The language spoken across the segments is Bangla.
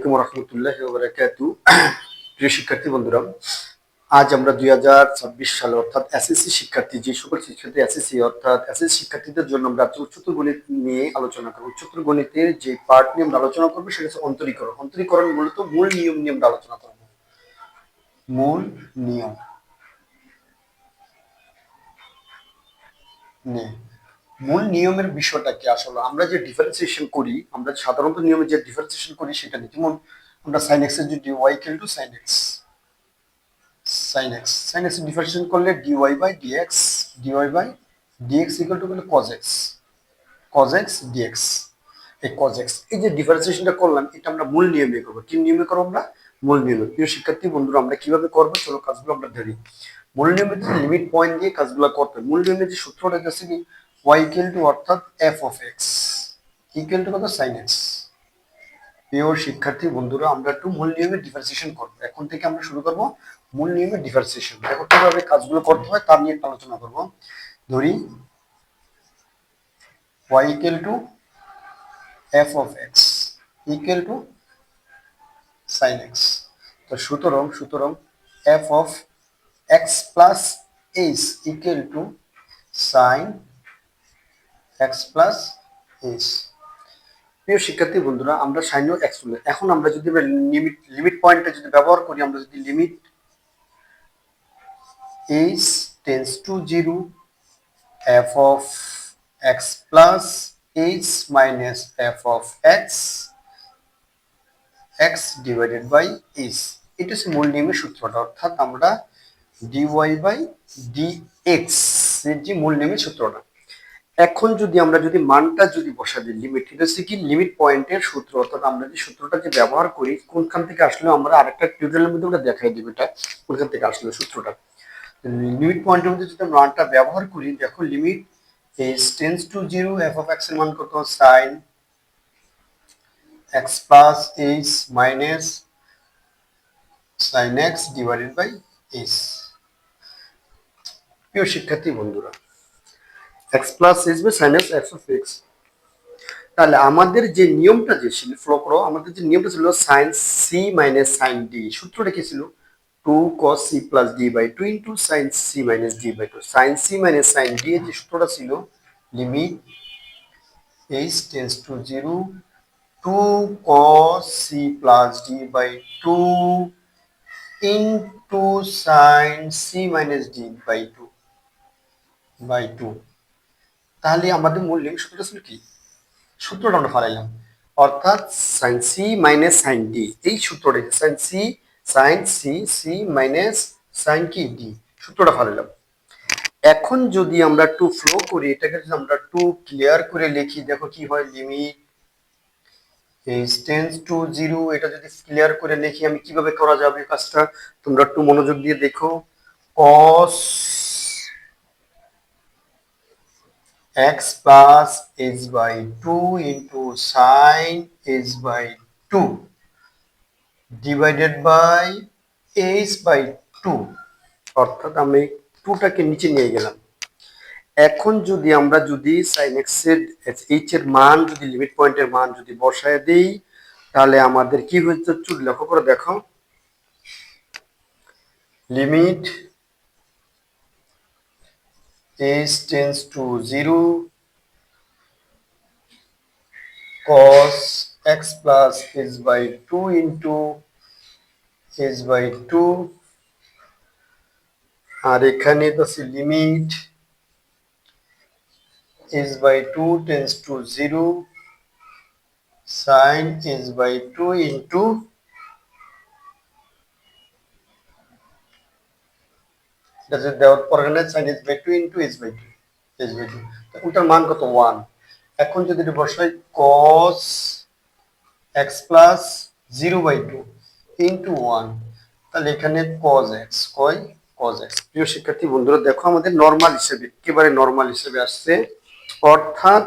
আলাইকুম রহমতুল্লাহি ওয়া বারাকাতুহু। প্রিয় শিক্ষার্থী বন্ধুরা, আজ আমরা 2026 সালে অর্থাৎ এসএসসি শিক্ষার্থী, যে সকল শিক্ষার্থী এসএসসি অর্থাৎ এসএসসি শিক্ষার্থীদের জন্য আমরা উচ্চতর গণিত নিয়ে আলোচনা করব। উচ্চতর গণিতের যে পার্ট নিয়ে আমরা আলোচনা করবো সেটা হচ্ছে অন্তরীকরণ। অন্তরীকরণ মূলত মূল নিয়ম নিয়ে আমরা আলোচনা করব। মূল নিয়ম নিয়ে মূল নিয়মের বিষয়টা কি? আসলে আমরা যে ডিফারেন্সিয়েশন করি, আমরা সাধারণত নিয়মে যে ডিফারেন্সিয়েশন করি সেটা নিয়ে, যেমন আমরা সাইন এক্স এর যদি y equal to sine x, sine x differentiation করলে dy by dx, dy by dx equal to cos x, cos x dx. এই কজ এক্স, এই যে ডিফারেন্সিয়েশনটা করলাম, এটা আমরা মূল নিয়মে করবো। কি নিয়মে করবো? আমরা মূল নিয়মে। প্রিয় শিক্ষার্থী বন্ধুরা, আমরা কিভাবে করবো চলো কাজগুলো আমরা ধরি। মূল নিয়মের লিমিট পয়েন্ট দিয়ে কাজগুলো করতে হবে। মূল নিয়মের যে সূত্রটা যাচ্ছে কি, ওয়াই ইকুয়াল টু অর্থাৎ f of x equal to কত? Sine x. প্রিয় শিক্ষার্থী বন্ধুরা, আমরা একটু মূল নিয়মের ডিফারেন্সিয়েশন করবো। এখন থেকে আমরা শুরু করবো মূল নিয়মের ডিফারেন্সিয়েশন। দেখো কিভাবে কাজগুলো করতে হয় তার নিয়ে আলোচনা করবো। ধরি y equal to f of x equal to sin x। তো সুতরাং f of x plus h equal to sin x plus h। প্রিয় শিক্ষার্থী বন্ধুরা, আমরা sin x তুলে এখন আমরা যদি লিমিট পয়েন্টটা যদি ব্যবহার করি, আমরা যদি limit h tends to 0 f of x plus h minus f of x divided by h, এটা হচ্ছে মূল নিয়মের সূত্রটা। অর্থাৎ আমরা dy by dx এর যে মূল নিয়মের সূত্রটা। এখন যদি আমরা মানটা বসা দিই, লিমিট, এটা হচ্ছে কি লিমিট পয়েন্টের সূত্র। অর্থাৎ আমরা যে সূত্রটা যে ব্যবহার করি, কোনখান থেকে আসলে আমরা আরেকটা টিউটোরিয়ালের মধ্যে আমরা দেখাই দিব এটা কোনখান থেকে আসলে সূত্রটা। লিমিট পয়েন্টের মধ্যে যদি আমরা মানটা ব্যবহার করি, দেখো limit h tends to 0 f of x এর মান কত? sin x plus h minus sin x divided by h। প্রিয় শিক্ষার্থী বন্ধুরা, x plus h by sin x f of x, তাহলে আমাদের যে নিয়মটা যে ছিল, ফলো করো, আমাদের যে নিয়মটা ছিল sin c minus sin d। সূত্রটা কি ছিল? 2 cos c plus d by 2 into sin c minus d by 2। sin c minus sin d এর যে সূত্রটা ছিল, limit h tends to 0 2 cos c plus d by 2 into sin c minus d by 2। তাহলে আমাদের মূল লিমিট সূত্রটা ছিল কি? সূত্রটা আমরা ফালাইলাম, অর্থাৎ sin c minus sin d, এই সূত্রটা sin c minus sin কি d, সূত্রটা ফালাইলাম। এখন যদি আমরা একটু ফ্লো করি, এটাকে যদি আমরা একটু ক্লিয়ার করে লিখি, দেখো কি হয়। লিমিট h tends to 0, এটা যদি ক্লিয়ার করে লিখি, আমি কিভাবে করা যাবে কাজটা তোমরা একটু মনোযোগ দিয়ে দেখো। cos x plus h by 2 into sin h by 2 divided by h by 2, অর্থাৎ আমি 2টাকে নিচে নিয়ে গেলাম। এখন যদি আমরা sin x এর h এর মান লিমিট পয়েন্টের মান বসায় দেই, তাহলে আমাদের কি হচ্ছে একটু লক্ষ্য করে দেখো। Limit h tends to 0 cos x plus h by 2 into h by 2, আর এখানে তো limit h by 2 tends to 0 sin h by 2 into দেওয়ার পর sin h by 2 into h by 2, ওটার মান কত? 1। এখন যদি বসাই cos x plus 0 by 2 into 1, তাহলে এখানে cos x, cos x। প্রিয় শিক্ষার্থী বন্ধুরা, দেখো আমাদের নরমাল হিসেবে, একেবারে নরমাল হিসেবে আসছে। অর্থাৎ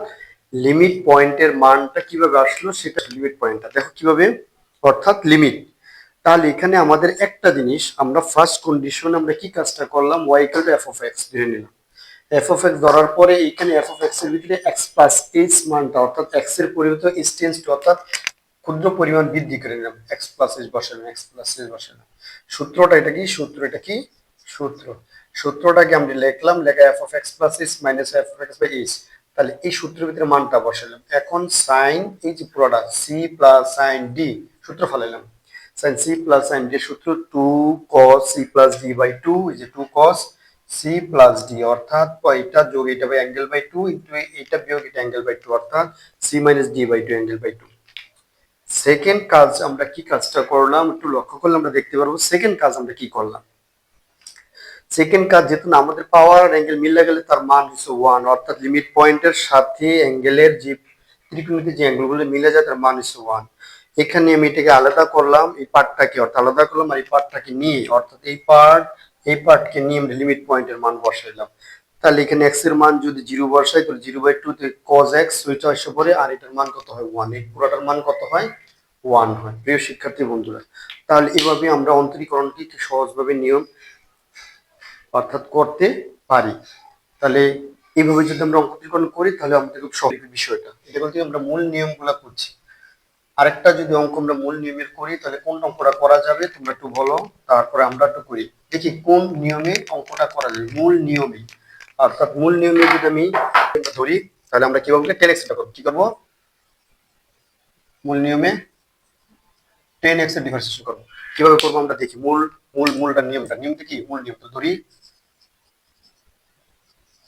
লিমিট পয়েন্টের মানটা কিভাবে আসলো, সেটা লিমিট পয়েন্টটা দেখো কিভাবে, অর্থাৎ লিমিট। তাহলে এখানে আমাদের একটা জিনিস, আমরা ফার্স্ট কন্ডিশন আমরা কি কাজটা করলাম, y equal to f of x ধরে নিলাম। f of x ধরার পরে এখানে f of x এর ভিতরে x plus h মানটা, অর্থাৎ x এর পরিবর্তে h tends to, অর্থাৎ ক্ষুদ্র পরিমাণ বৃদ্ধি করে নিলাম, এক্স প্লাস এস বসালাম, এক্স প্লাস এস বসালাম। সূত্রটা এটা কি? সূত্রটাকে আমরা লিখলাম, লেখা f of x plus s minus f of x by s. তাহলে এই সূত্রের ভিতরে মানটা বসালাম। এখন সাইন এই যে product c plus sine d, সূত্র ফেলাইলাম। Sine c plus sine d সূত্র 2 cos c plus d by 2, এই যে 2 cos c প্লাস ডি, অর্থাৎ এটা যোগ এটা বাই অ্যাঙ্গেল বাই 2 ইনটু এটা বিয়োগ এটা অ্যাঙ্গেল বাই 2, অর্থাৎ c minus d by 2 angle by 2। Second কাজ আমরা কি কাজটা করলাম একটু লক্ষ্য করলে আমরা দেখতে পারবো সেকেন্ড কাজ আমরা কি করলাম। সেকেন্ড কাজ, যেহেতু আমাদের পাওয়ার আর অ্যাঙ্গেল মিলে গেলে তার মান হচ্ছে 1, অর্থাৎ লিমিট পয়েন্টের সাথে অ্যাঙ্গেলের যে ত্রিকোণমিতিক যে অ্যাঙ্গেলগুলো মিলে যায় তার মান হচ্ছে 1। এখানে আমি এটাকে আলাদা করলাম, এই পার্টটাকে অর্থাৎ আলাদা করলাম, আর এই পার্টটাকে নিয়ে অর্থাৎ এই পার্টকে নিয়ে আমরা লিমিট পয়েন্টের মান বসাইলাম। তাহলে এখানে x এর মান যদি 0 বসাই তাহলে 0/2 তে cos x ওইটা এসে পড়ে, আর এটার মান কত হয় 1, এই পুরোটার মান কত হয় 1 হয়। প্রিয় শিক্ষার্থী বন্ধুরা, তাহলে এভাবে আমরা অন্তরীকরণটি সহজভাবে নিয়ম অর্থাৎ করতে পারি। তাহলে এইভাবে যদি আমরা অঙ্কীকরণ করি তাহলে আমাদের খুব সহজ বিষয়টা, এটা কিন্তু আমরা মূল নিয়মগুলো করছি। আরেকটা যদি অঙ্ক আমরা মূল নিয়মের করি তাহলে কোন অঙ্কটা করা যাবে তোমরা একটু বলো, তারপরে আমরা একটু করি দেখি কোন নিয়মে অঙ্কটা করা যাবে। মূল নিয়মে, অর্থাৎ মূল নিয়মে যদি আমি ধরি তাহলে আমরা কিভাবে 10x টা করব, কি করব? মূল নিয়মে 10x এর ডিফারেন্সিয়েশন করব। কিভাবে করব আমরা দেখি। মূলটা নিয়মটা কি? মূল নিয়ম তো ধরি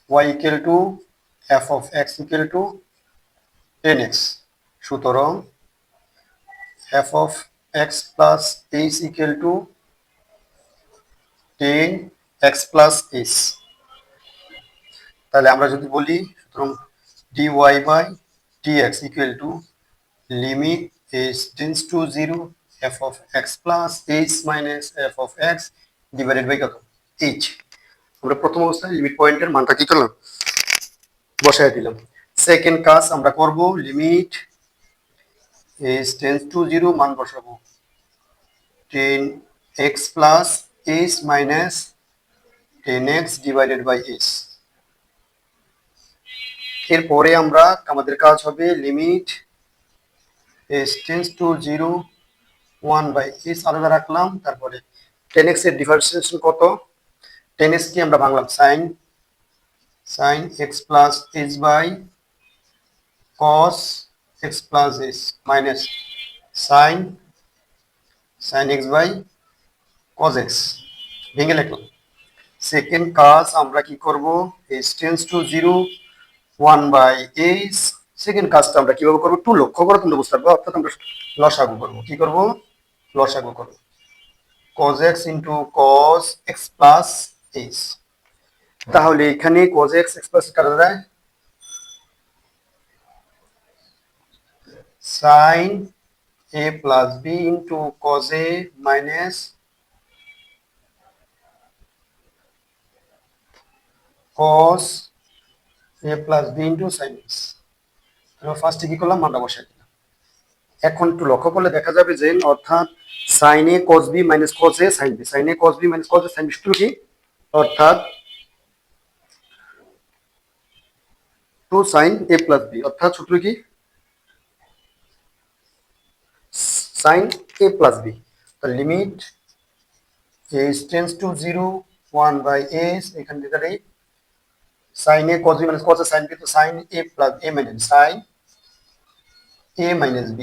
y equal to f of x equal to 10x, সুতরাং f of x plus h equal to 10x plus h। তাহলে আমরা যদি বলি সুতরাং dy by dx equal to limit h tends to 0 f of x plus h minus f of x divided by কত? h। আমরা প্রথম অবস্থায় লিমিট পয়েন্টের মানটা কি করলাম? বসায় দিলাম। সেকেন্ড কাজ আমরা করব, লিমিট h tends to 0 মান বসাবো 10x plus h minus 10x divided by h। এরপরে আমরা আমাদের কাজ হবে limit h tends to 0 1 by h আলাদা রাখলাম, তারপরে 10x এর ডিফারেন্সিয়েশন কত? 10x কি আমরা ভাঙলাম sin x plus h by cos x plus h minus sin x by cos x, ভেঙে লিখলাম। সেকেন্ড কাজ আমরা কি করব, h tends to 0 1 by h। Second কাজটা আমরা কিভাবে করব একটু লক্ষ্য করে তোমরা বুঝতে পারবে, অর্থাৎ আমরা লসাগু করব। কি করব? লসাগু করব cos x into cos x plus h। তাহলে এখানে cos x x plus কাটা যায় sin a plus b into cos a minus cos a plus b into sin x। আমরা ফার্স্টে কি করলাম? মানটা বসাই দিলাম। এখন একটু লক্ষ্য করলে দেখা যাবে যে অর্থাৎ sin a cos b minus cos a sin b, sin a cos b minus cos a sin b সূত্র কি? অর্থাৎ 2 sin a plus b, অর্থাৎ সূত্র কি? sin a plus b। তো limit h tends to 0 1 by h, এখান থেকে এই sin a cos b minus cos a sin b, তো sin a plus a minus sin a minus b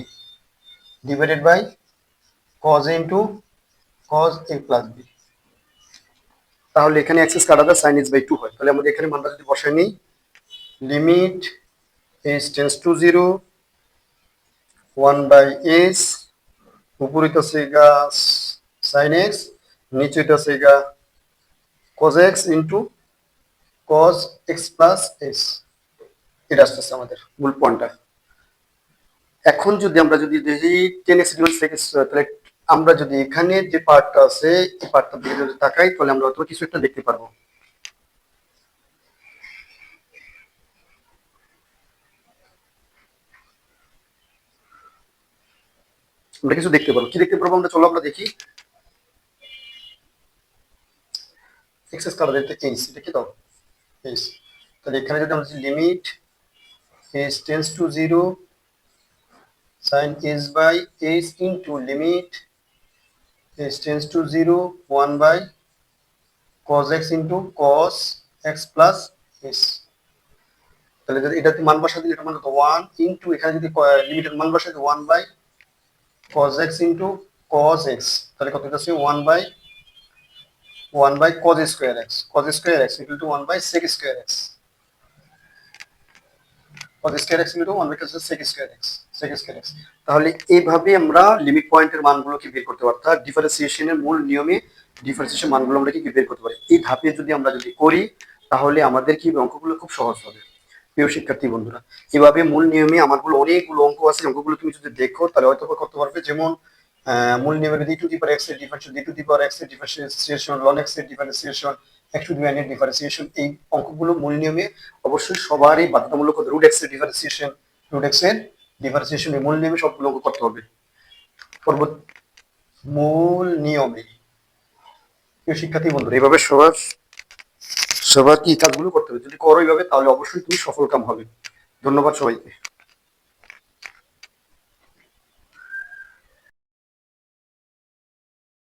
divided by cos a into cos a plus b। তাহলে এখানে এক্সেস কাটা যায় sin h by 2 হয়। তাহলে আমাদের এখানে মানটা যদি বসাই নিই, limit h tends to 0 1 by h, উপরে তো সেগা sin x, নিচে তো সেগা cos x into cos x plus h। এটা আসছে আমাদের মূল পয়েন্টটা। এখন যদি আমরা যদি দেখি 10x থেকে, তাহলে আমরা যদি এখানে যে পার্টটা আছে এই পার্টটা দিকে যদি তাকাই তাহলে আমরা হয়তো কিছু একটা দেখতে পারবো। আমরা কিছু দেখতে পারবো, কি দেখতে পারবো আমরা? চলো আমরা দেখি। এক্সেস কাটা দিতে h, এটা কি দাও h। তাহলে এখানে যদি আমরা limit h tends to 0 sin h by h into limit h tends to 0 1 by cos x into cos x plus h। তাহলে যদি এটাতে মান বসা দিলে এটা মান কত 1 ইনটু এখানে যদি লিমিটের মান বসাই 1 by cos x into cos x, তাহলে কত হচ্ছে 1 by cos square x, cos square x equal to 1 by sec square x, cos square x equal to 1 by sec square x, sec square x। তাহলে এইভাবে আমরা লিমিট পয়েন্টের মানগুলোকে বের করতে পারি, অর্থাৎ ডিফারেন্সিয়েশনের মূল নিয়মে ডিফারেন্সিয়েশন মানগুলো আমরা কি বের করতে পারি। এই ধাপে যদি আমরা করি তাহলে আমাদের কি অঙ্কগুলো খুব সহজ হবে। প্রিয় শিক্ষার্থী বন্ধুরা, এভাবে মূল নিয়মে আমারগুলো অনেকগুলো অঙ্ক আছে, অঙ্কগুলো তুমি যদি দেখো তাহলে হয়তো করতে পারবে। যেমন মূল নিয়মে d to the power x এর differentiation, d to the power x এর ডিফারেন্সিয়েশন, ln x এর differentiation, x to the n এর ডিফারেন্সিয়েশন, এই অঙ্কগুলো মূল নিয়মে অবশ্যই সবারই বাধ্যতামূলক রুট এক্স এর ডিফারেন্সিয়েশন, রুট এক্স এর ডিফারেন্সিয়েশন মূল নিয়মে সবগুলো অঙ্ক করতে হবে। মূল নিয়মে প্রিয় শিক্ষার্থী বন্ধুরা, এইভাবে সবার কি কাজগুলো করতে হবে। যদি করো এইভাবে তাহলে অবশ্যই তুমি সফল কাম হবে। ধন্যবাদ সবাইকে।